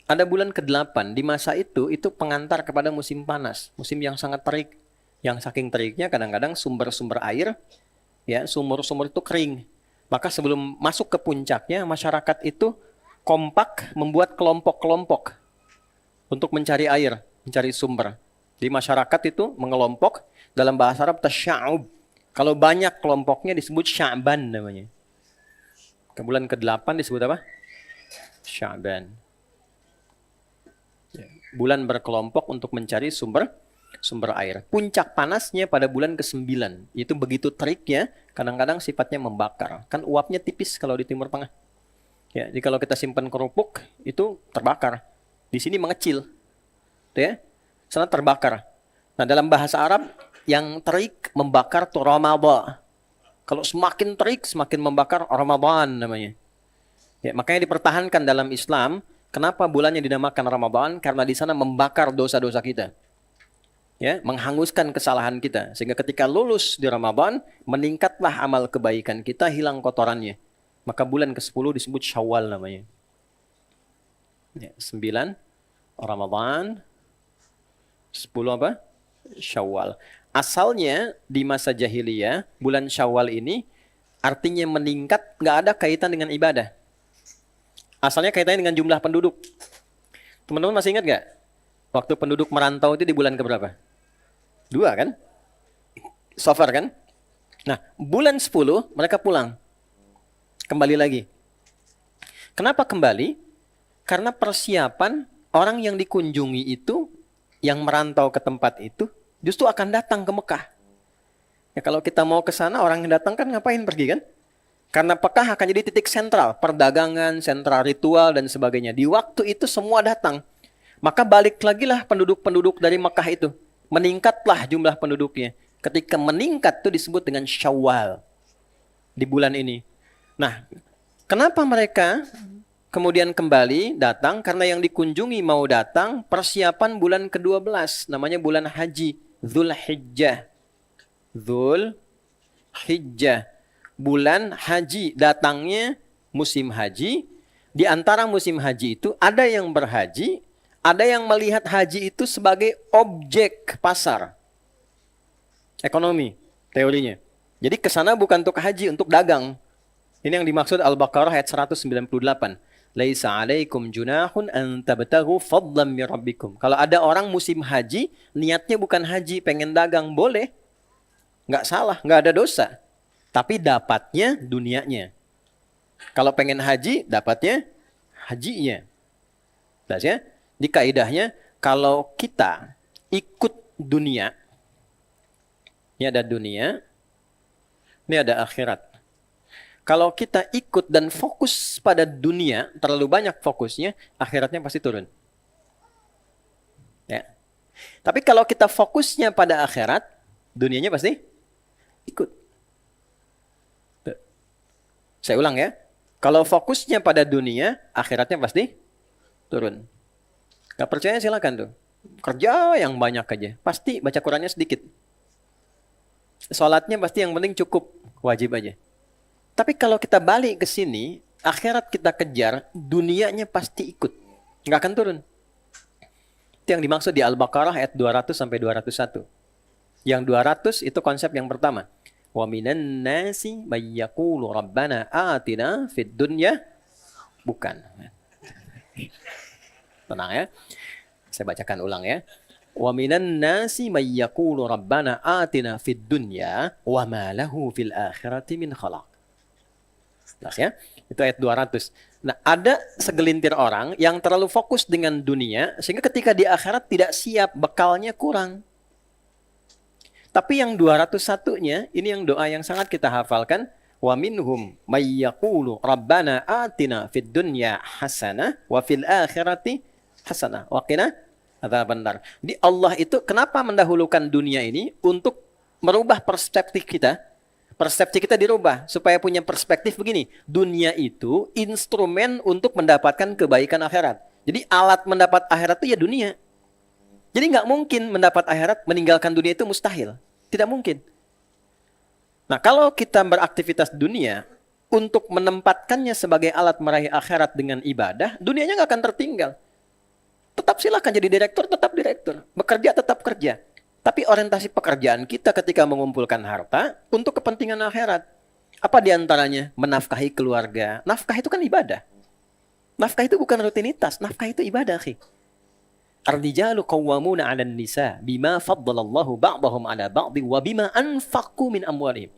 Ada bulan ke-8. Di masa itu pengantar kepada musim panas. Musim yang sangat terik. Yang saking teriknya kadang-kadang sumber-sumber air, ya sumur-sumur itu kering. Maka sebelum masuk ke puncaknya, masyarakat itu kompak membuat kelompok-kelompok untuk mencari air, mencari sumber. Di masyarakat itu mengelompok, dalam bahasa Arab tasya'ub. Kalau banyak kelompoknya disebut Sya'ban namanya. Ke bulan ke-8 disebut apa? Sya'ban. Bulan berkelompok untuk mencari sumber air. Puncak panasnya pada bulan ke-9. Itu begitu teriknya, kadang-kadang sifatnya membakar. Kan uapnya tipis kalau di Timur Tengah. Ya, jadi kalau kita simpan kerupuk, itu terbakar. Di sini mengecil. Tuh ya, sana terbakar. Nah, dalam bahasa Arab, yang terik membakar itu Ramadan. Kalau semakin terik, semakin membakar Ramadan namanya. Ya, makanya dipertahankan dalam Islam. Kenapa bulannya dinamakan Ramadan? Karena di sana membakar dosa-dosa kita. Ya, menghanguskan kesalahan kita. Sehingga ketika lulus di Ramadan, meningkatlah amal kebaikan kita, hilang kotorannya. Maka bulan ke-10 disebut Syawal namanya. Ya, 9 Ramadan, 10 apa? Syawal. Asalnya di masa jahiliyah, bulan Syawal ini artinya meningkat, nggak ada kaitan dengan ibadah. Asalnya kaitannya dengan jumlah penduduk. Teman-teman masih ingat nggak? Waktu penduduk merantau itu di bulan keberapa? 2 kan? Safar kan? Nah, bulan 10 mereka pulang. Kembali lagi. Kenapa kembali? Karena persiapan orang yang dikunjungi itu, yang merantau ke tempat itu, justru akan datang ke Mekah. Ya, kalau kita mau ke sana, orang yang datang kan ngapain pergi kan? Karena Mekah akan jadi titik sentral, perdagangan, sentral ritual, dan sebagainya. Di waktu itu semua datang. Maka balik lagi lah penduduk-penduduk dari Mekah itu. Meningkatlah jumlah penduduknya. Ketika meningkat itu disebut dengan Syawal. Di bulan ini. Nah, kenapa mereka kemudian kembali datang? Karena yang dikunjungi mau datang, persiapan bulan ke-12. Namanya bulan haji. Dzulhijjah. Dzulhijjah. Bulan haji, datangnya musim haji. Di antara musim haji itu ada yang berhaji, ada yang melihat haji itu sebagai objek pasar ekonomi, teorinya. Jadi ke sana bukan untuk haji, untuk dagang. Ini yang dimaksud Al-Baqarah ayat 198. Laisa 'alaikum junahun an tabtaghu fadlan min rabbikum. Kalau ada orang musim haji, niatnya bukan haji, pengen dagang, boleh. Nggak salah, nggak ada dosa. Tapi dapatnya dunianya. Kalau pengen haji, dapatnya hajinya. Jelas ya? Di kaidahnya, kalau kita ikut dunia, ini ada dunia, ini ada akhirat. Kalau kita ikut dan fokus pada dunia, terlalu banyak fokusnya, akhiratnya pasti turun. Ya. Tapi kalau kita fokusnya pada akhirat, dunianya pasti ikut. Saya ulang ya. Kalau fokusnya pada dunia, akhiratnya pasti turun. Gak percaya silakan tuh. Kerja yang banyak aja. Pasti baca Qurannya sedikit. Sholatnya pasti yang penting cukup. Wajib aja. Tapi kalau kita balik ke sini, akhirat kita kejar, dunianya pasti ikut. Gak akan turun. Itu yang dimaksud di Al-Baqarah ayat 200 sampai 201. Yang 200 itu konsep yang pertama. Wa minan nasi may yaqulu rabbana atina fid dunya, bukan. Tenang ya. Saya bacakan ulang ya. Wa minan nasi may yaqulu rabbana atina fid dunya wa ma lahu fil akhirati min khalaq. Jelas ya? Itu ayat 200. Nah, ada segelintir orang yang terlalu fokus dengan dunia sehingga ketika di akhirat tidak siap, bekalnya kurang. Tapi yang 201-nya, ini yang doa yang sangat kita hafalkan. Wa minhum may yaqulu rabbana atina fid dunya hasanah wa fil akhirati hasanah wa qina adzabannar. Di Allah itu kenapa mendahulukan dunia ini? Untuk merubah perspektif kita. Persepsi kita dirubah supaya punya perspektif begini. Dunia itu instrumen untuk mendapatkan kebaikan akhirat. Jadi alat mendapat akhirat itu ya dunia. Jadi nggak mungkin mendapat akhirat, meninggalkan dunia itu mustahil. Tidak mungkin. Nah, kalau kita beraktivitas dunia untuk menempatkannya sebagai alat meraih akhirat dengan ibadah, dunianya nggak akan tertinggal. tetap silakan jadi direktur, tetap direktur. Bekerja, tetap kerja. Tapi orientasi pekerjaan kita ketika mengumpulkan harta untuk kepentingan akhirat. Apa diantaranya? Menafkahi keluarga. Nafkah itu kan ibadah. Nafkah itu bukan rutinitas. Nafkah itu ibadah, akhi. Ar-rijalu qawwamuna 'alan nisa bima faddalallahu ba'dahum 'ala ba'di wa bima anfaqu min amwalihim.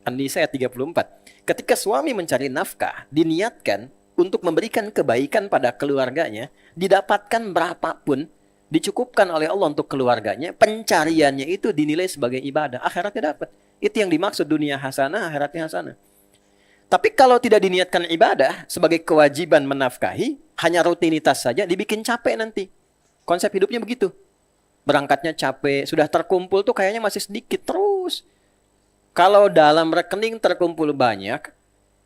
An-Nisa ayat 34. Ketika suami mencari nafkah, diniatkan untuk memberikan kebaikan pada keluarganya, didapatkan berapapun, dicukupkan oleh Allah untuk keluarganya, pencariannya itu dinilai sebagai ibadah, akhiratnya dapat. Itu yang dimaksud dunia hasanah, akhiratnya hasanah. Tapi kalau tidak diniatkan ibadah sebagai kewajiban menafkahi, hanya rutinitas saja, dibikin capek nanti. Konsep hidupnya begitu. Berangkatnya capek, sudah terkumpul tuh kayaknya masih sedikit terus. Kalau dalam rekening terkumpul banyak,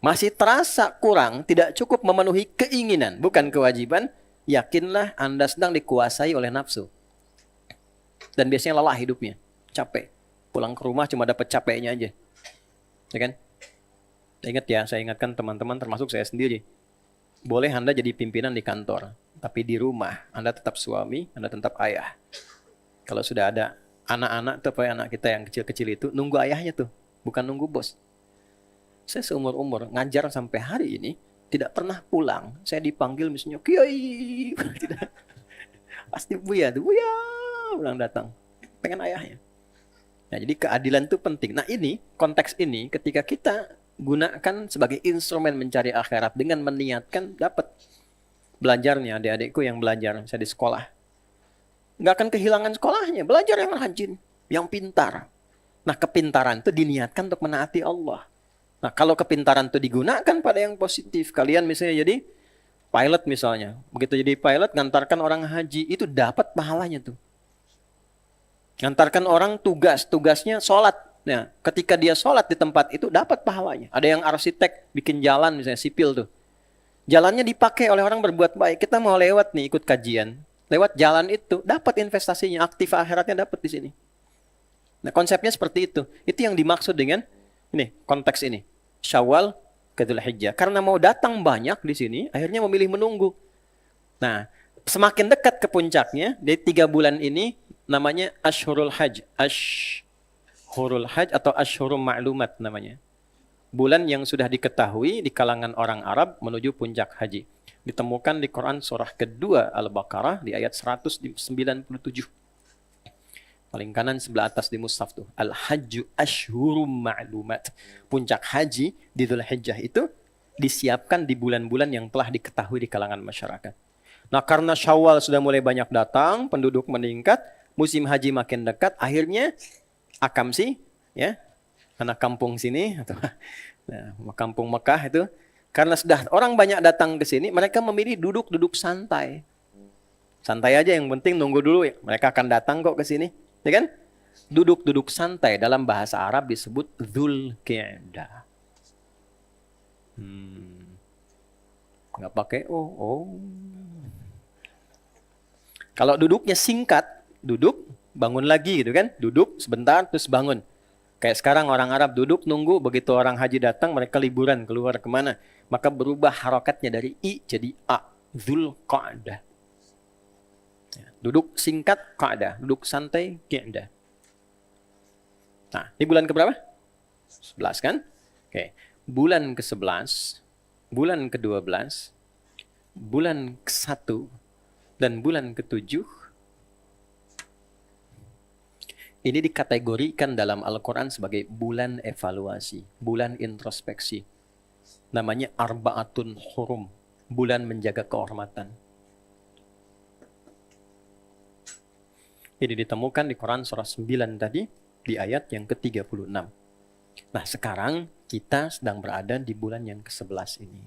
masih terasa kurang, tidak cukup memenuhi keinginan, bukan kewajiban, yakinlah Anda sedang dikuasai oleh nafsu. Dan biasanya lelah hidupnya, capek. Pulang ke rumah cuma dapat capeknya aja. Ya kan? Ingat ya, saya ingatkan teman-teman termasuk saya sendiri. Boleh Anda jadi pimpinan di kantor, tapi di rumah Anda tetap suami, Anda tetap ayah. Kalau sudah ada anak-anak, atau anak kita yang kecil-kecil itu, nunggu ayahnya tuh, bukan nunggu bos. Saya seumur-umur ngajar sampai hari ini, tidak pernah pulang. Saya dipanggil misalnya, Kiai. Tidak. Pasti Buya, pulang datang. Pengen ayahnya. Nah, jadi keadilan itu penting. Nah ini, konteks ini, ketika kita gunakan sebagai instrumen mencari akhirat dengan meniatkan, dapat. Belajarnya, adik-adikku yang belajar, saya di sekolah. Nggak akan kehilangan sekolahnya. Belajar yang rajin, yang pintar. Nah, kepintaran itu diniatkan untuk menaati Allah. Nah, kalau kepintaran itu digunakan pada yang positif, kalian misalnya jadi pilot misalnya. Begitu jadi pilot, ngantarkan orang haji, itu dapat pahalanya tuh. Ngantarkan orang tugasnya sholat. Nah, ketika dia sholat di tempat itu, dapat pahalanya. Ada yang arsitek bikin jalan misalnya, sipil tuh. Jalannya dipakai oleh orang berbuat baik. Kita mau lewat nih, ikut kajian. Lewat jalan itu, dapat investasinya, aktif akhiratnya dapat di sini. Nah, konsepnya seperti itu. Itu yang dimaksud dengan ini, konteks ini. Syawal ke Dzulhijjah. Karena mau datang banyak di sini, akhirnya memilih menunggu. Nah, semakin dekat ke puncaknya, dari 3 bulan ini namanya Ashhurul Hajj. Ashhurul Hajj atau Ashhurum Ma'lumat namanya. Bulan yang sudah diketahui di kalangan orang Arab menuju puncak haji. Ditemukan di Quran surah kedua Al-Baqarah di ayat 197. Paling kanan sebelah atas di mushaf tuh. Al-Hajju Ashhurum Ma'lumat. Puncak haji di Dzulhijjah itu disiapkan di bulan-bulan yang telah diketahui di kalangan masyarakat. Nah, karena Syawal sudah mulai banyak datang, penduduk meningkat, musim haji makin dekat, akhirnya akamsi, ya, anak kampung sini atau kampung Mekah itu, karena sudah orang banyak datang ke sini, mereka memilih duduk santai. Santai aja, yang penting nunggu dulu ya. Mereka akan datang kok ke sini. Ya kan? Duduk santai dalam bahasa Arab disebut Dzulqa'dah. Nggak pakai oh. Kalau duduknya singkat, duduk, bangun lagi gitu kan? Duduk sebentar terus bangun. Kayak sekarang orang Arab duduk nunggu, begitu orang haji datang mereka liburan keluar kemana. Maka berubah harokatnya dari I jadi A. Dzulqa'dah. Duduk singkat, qa'dah. Duduk santai, qi'dah. Nah, ini bulan keberapa? 11 kan? Oke. Bulan ke-11, bulan ke-12, bulan ke-1, dan bulan ke-7. Ini dikategorikan dalam Al-Quran sebagai bulan evaluasi, bulan introspeksi. Namanya Arba'atun Hurum, bulan menjaga kehormatan. Ini ditemukan di Quran surah 9 tadi, di ayat yang ke-36. Nah, sekarang kita sedang berada di bulan yang ke-11 ini.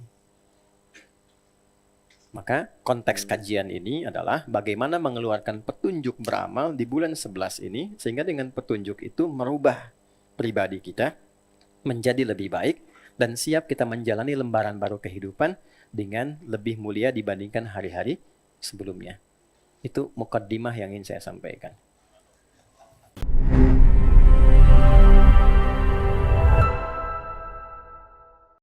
Maka konteks kajian ini adalah bagaimana mengeluarkan petunjuk beramal di bulan 11 ini, sehingga dengan petunjuk itu merubah pribadi kita menjadi lebih baik, dan siap kita menjalani lembaran baru kehidupan dengan lebih mulia dibandingkan hari-hari sebelumnya. Itu mukaddimah yang ingin saya sampaikan.